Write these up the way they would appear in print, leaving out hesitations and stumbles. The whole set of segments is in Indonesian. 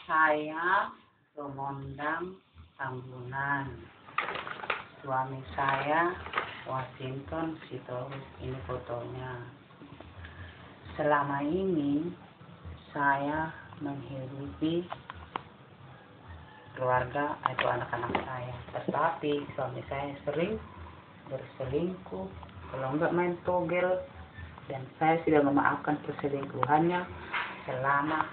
Saya mengundang Tambunan. Suami saya Washington Sitorus, ini fotonya. Selama ini saya menghidupi keluarga atau anak-anak saya, tetapi suami saya sering berselingkuh, kalau enggak main togel, dan saya sudah memaafkan perselingkuhannya selama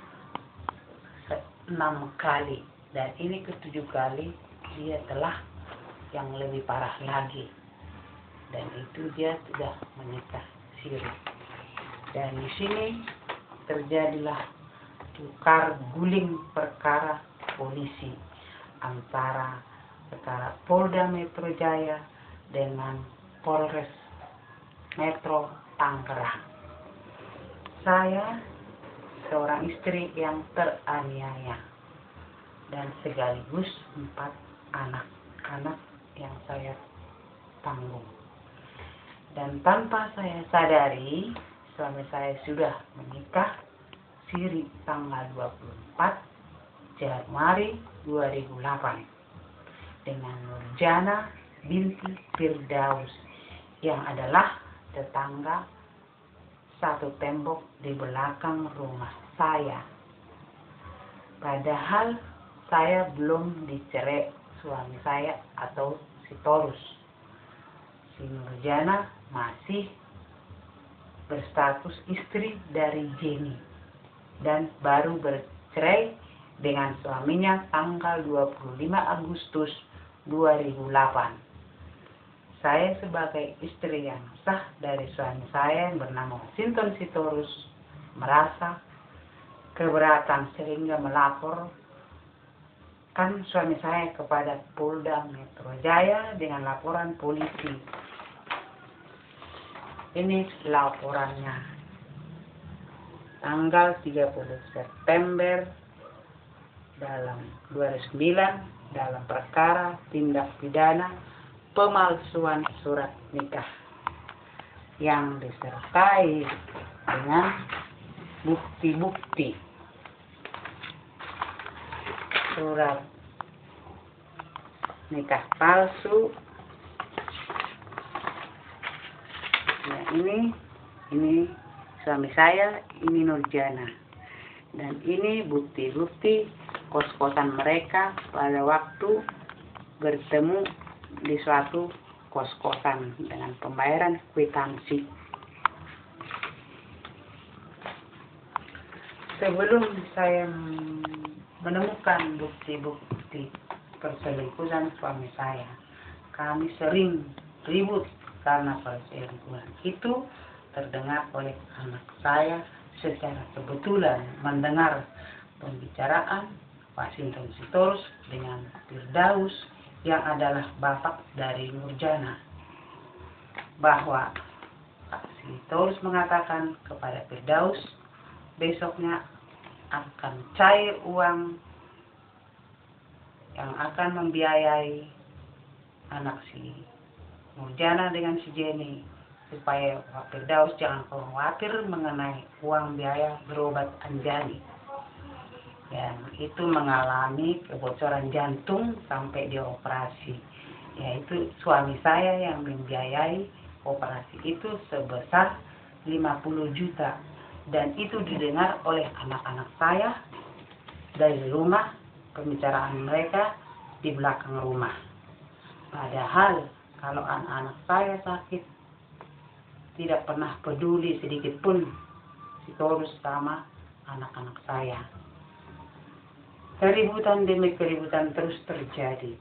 6 kali, dan ini ke-7 kali dia telah yang lebih parah lagi, dan itu dia sudah menikah siri. Dan di sini terjadilah tukar guling perkara polisi antara perkara Polda Metro Jaya dengan Polres Metro Tangerang. Saya seorang istri yang teraniaya dan sekaligus 4 anak-anak yang saya tanggung. Dan tanpa saya sadari, suami saya sudah menikah siri tanggal 24 Januari 2008 dengan Nurjana binti Firdaus yang adalah tetangga satu tembok di belakang rumah saya. Padahal saya belum dicerai suami saya atau Sitorus. Si Nurjana masih berstatus istri dari Jenny dan baru bercerai dengan suaminya tanggal 25 Agustus 2008. Saya sebagai istri yang sah dari suami saya yang bernama Washington Sitorus merasa keberatan sehingga melaporkan suami saya kepada Polda Metro Jaya dengan laporan polisi. Ini laporannya. Tanggal 30 September dalam 2009 dalam perkara tindak pidana pemalsuan surat nikah yang disertai dengan bukti-bukti surat nikah palsu. Nah, ini suami saya, ini Nurjana, dan ini bukti-bukti kos-kosan mereka pada waktu bertemu di suatu kos-kosan dengan pembayaran kwitansi. Sebelum saya menemukan bukti-bukti perselingkuhan suami saya, kami sering ribut karena perselingkuhan itu terdengar oleh anak saya secara kebetulan mendengar pembicaraan Washington Sitorus dengan Firdaus yang adalah bapak dari Nurjana, bahwa Pak Sitorus mengatakan kepada Firdaus besoknya akan cair uang yang akan membiayai anak si Nurjana dengan si Jenny, supaya Pak Firdaus jangan khawatir mengenai uang biaya berobat Anjani yang itu mengalami kebocoran jantung sampai dioperasi. Yaitu suami saya yang membiayai operasi itu sebesar 50 juta, dan itu didengar oleh anak-anak saya dari rumah, pembicaraan mereka di belakang rumah. Padahal kalau anak-anak saya sakit tidak pernah peduli sedikit pun Sitorus sama anak-anak saya. Keributan demi keributan terus terjadi.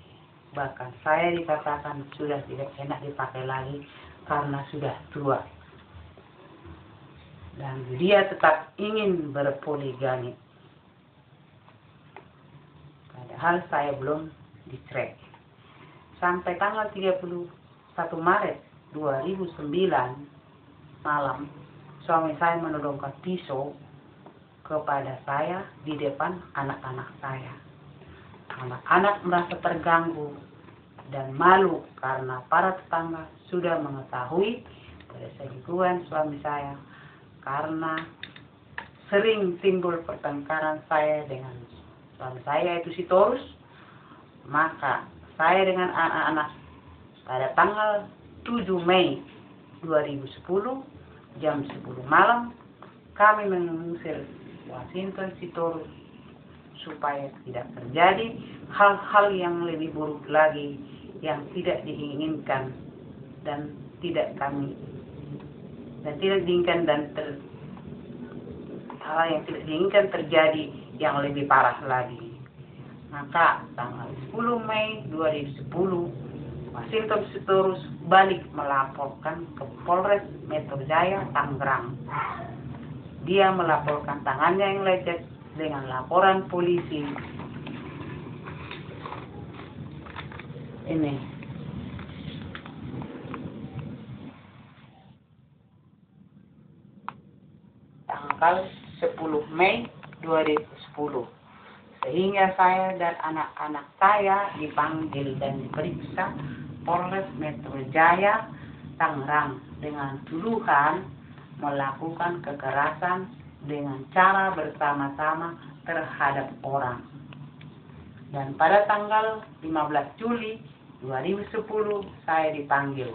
Bahkan saya dikatakan sudah tidak enak dipakai lagi karena sudah tua. Dan dia tetap ingin berpoligami. Padahal saya belum dicerai. Sampai tanggal 31 Maret 2009 malam, suami saya menodongkan pisau kepada saya di depan anak-anak saya. Anak-anak merasa terganggu dan malu karena para tetangga sudah mengetahui perselingkuhan suami saya, karena sering timbul pertengkaran saya dengan suami saya itu Sitorus, maka saya dengan anak-anak pada tanggal 7 Mei 2010 jam 10 malam kami mengusir Washington Sitorus supaya tidak terjadi hal-hal yang lebih buruk lagi yang tidak diinginkan dan tidak diinginkan hal yang tidak diinginkan terjadi yang lebih parah lagi. Maka tanggal 10 Mei 2010 Washington Sitorus balik melaporkan ke Polres Metro Jaya Tangerang. Dia melaporkan tangannya yang lecet dengan laporan polisi. Ini tanggal 10 Mei 2010. Sehingga saya dan anak-anak saya dipanggil dan diperiksa Polres Metro Jaya Tangerang dengan tuduhan melakukan kekerasan dengan cara bersama-sama terhadap orang. Dan pada tanggal 15 Juli 2010 saya dipanggil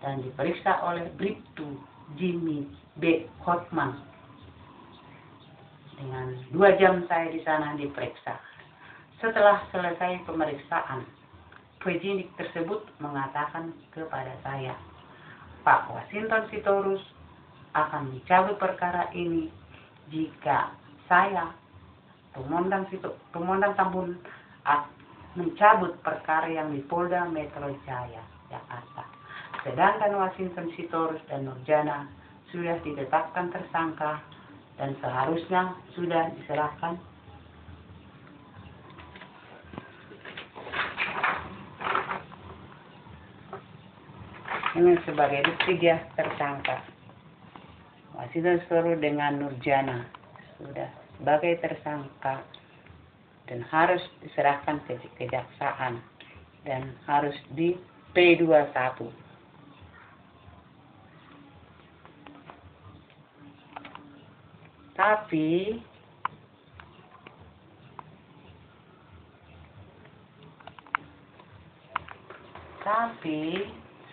dan diperiksa oleh Bribtu Jimmy B. Hotman. Dengan 2 jam saya di sana diperiksa. Setelah selesai pemeriksaan, penyidik tersebut mengatakan kepada saya, Pak Washington Sitorus akan mencabut perkara ini jika saya, Pemondang Tambun, mencabut perkara yang di Polda Metro Jaya, Jakarta. Sedangkan Washington Sitorus dan Nurjana sudah ditetapkan tersangka dan seharusnya sudah diserahkan ini sebagai bukti dia tersangka. Washington Sitorus dengan Nurjana sudah sebagai tersangka dan harus diserahkan ke kejaksaan dan harus di P21. Tapi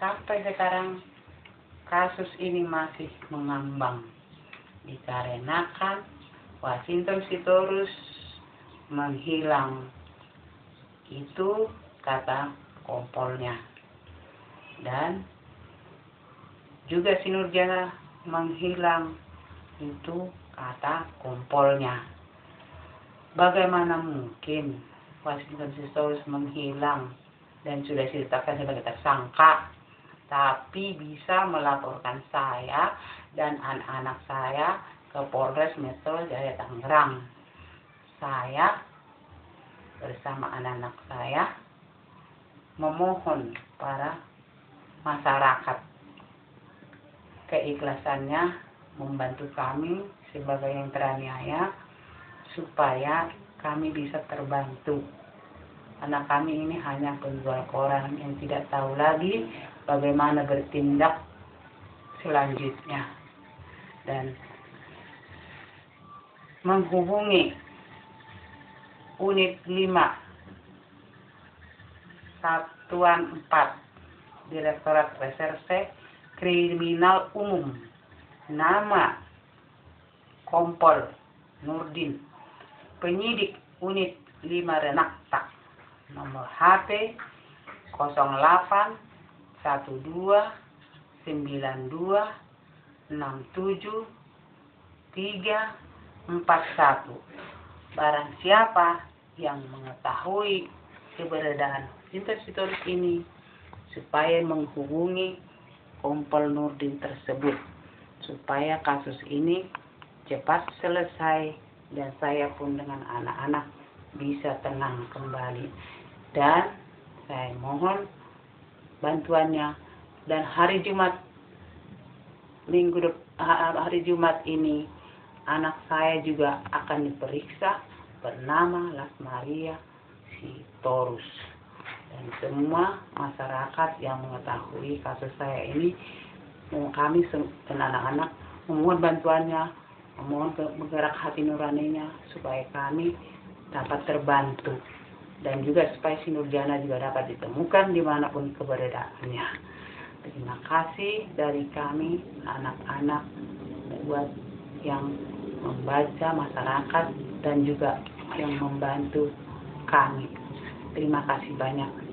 sampai sekarang kasus ini masih mengambang dikarenakan Washington Sitorus menghilang. Itu kata kompolnya. Dan juga si Nurjana menghilang. Itu kata kompolnya. Bagaimana mungkin Washington Sitorus menghilang dan sudah ditetapkan sebagai tersangka, tapi bisa melaporkan saya dan anak-anak saya ke Polres Metro Jaya Tangerang. Saya bersama anak-anak saya memohon para masyarakat keikhlasannya membantu kami sebagai yang teraniaya supaya kami bisa terbantu. Anak kami ini hanya penjual koran yang tidak tahu lagi bagaimana bertindak selanjutnya dan menghubungi unit 5 Satuan 4 Direktorat Reserse Kriminal Umum, nama Kompol Nurdin, penyidik unit 5 Renakta, nomor HP 08 12 92 67 341. Barang siapa yang mengetahui keberadaan Washington Sitorus ini supaya menghubungi Kompol Nurdin tersebut supaya kasus ini cepat selesai dan saya pun dengan anak-anak bisa tenang kembali. Dan saya mohon bantuannya. Dan hari Jumat ini anak saya juga akan diperiksa bernama Lasmaria Sitorus. Dan semua masyarakat yang mengetahui kasus saya ini, kami dan anak-anak memohon bantuannya, memohon bergerak hati nuraninya supaya kami dapat terbantu. Dan juga supaya si Nurjana juga dapat ditemukan dimanapun keberadaannya. Terima kasih dari kami, anak-anak, buat yang membaca masyarakat dan juga yang membantu kami. Terima kasih banyak.